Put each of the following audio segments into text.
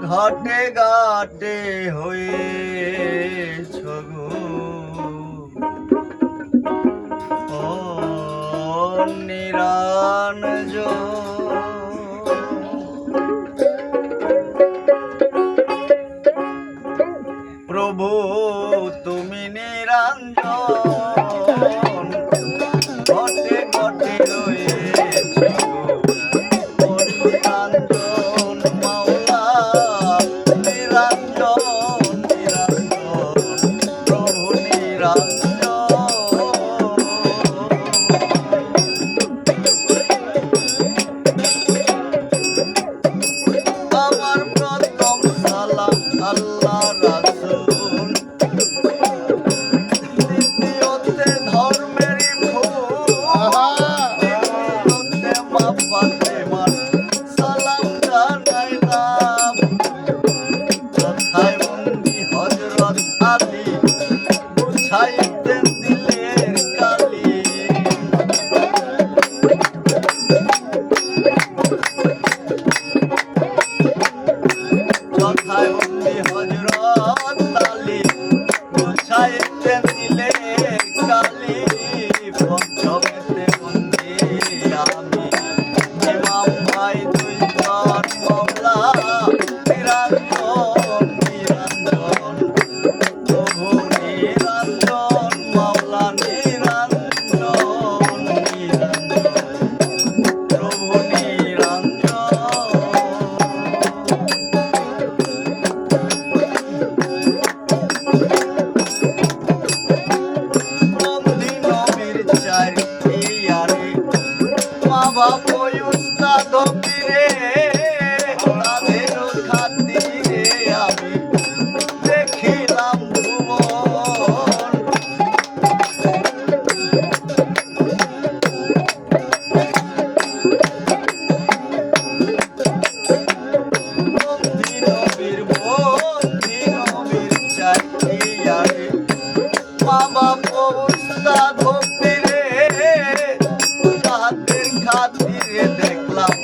ঘাটে ঘাটে হয়েছ গো প্রভু তুমি নিরঞ্জন ঘটে ঘটে রয়েছ নিরঞ্জন মাওলা নিরঞ্জন নিরঞ্জন প্রভু নিরঞ্জন আমার প্রথম সালাম আল্লাহ রাসূল দ্বিতীয়তে ধর্মের দ্বিতীয়তে মা ফাতেমার সালাম জানাইলাম কথায় বন্দি হযরত আলী বুঝাইতেন দিলের কালি কথায় বন্দি হযরত আলী বুঝাইতেন দিলের কালি পঞ্চমেতে বন্দি আমি ইমাম ভাই দুইজন মাওলা নিরঞ্জন নিরঞ্জন প্রভু নিরঞ্জন মাওলা নিরঞ্জন নিরঞ্জন প্রভু নিরঞ্জন বন্দি নবীর চারিয়ারে মা বাপ উস্তাদ পীরে তাদের খাতিরে আমি দেখিলাম ভুবন বন্দি নবীর চারিয়ারে মা বাপ উস্তাদ পীরে তাদের খাতিরে দেখলাম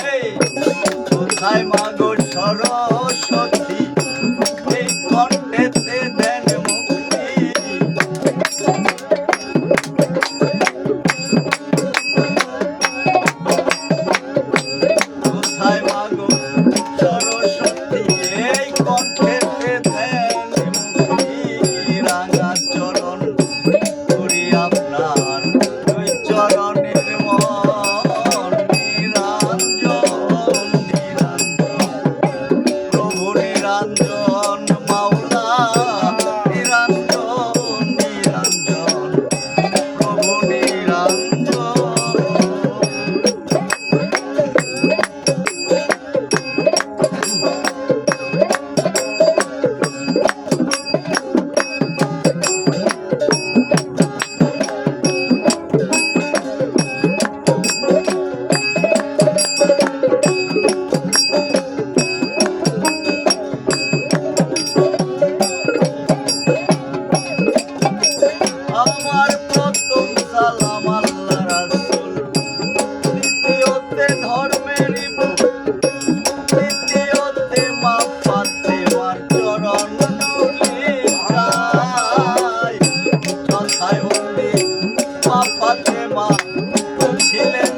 এই কোথায় মাগো সরস্বতী এই কণ্ঠেতে দেন মুক্তি কোথায় মাগো সরস্বতী এই কণ্ঠেতে দেন মুক্তি রাঙা চরণ করি আপনার দুই চরণের মন নিরঞ্জন নিরঞ্জন প্রভু নিরঞ্জন মাওলা নিরঞ্জন নিরঞ্জন প্রভু নিরঞ্জন আমার প্রথম সালাম আল্লাহ রাসূল দ্বিতীয়তে ধর্মের তৃতীয়তে মা ফাতেমার চরণ ধুলি যাই কথায় বন্দি মা ফাতেমা ছিলেন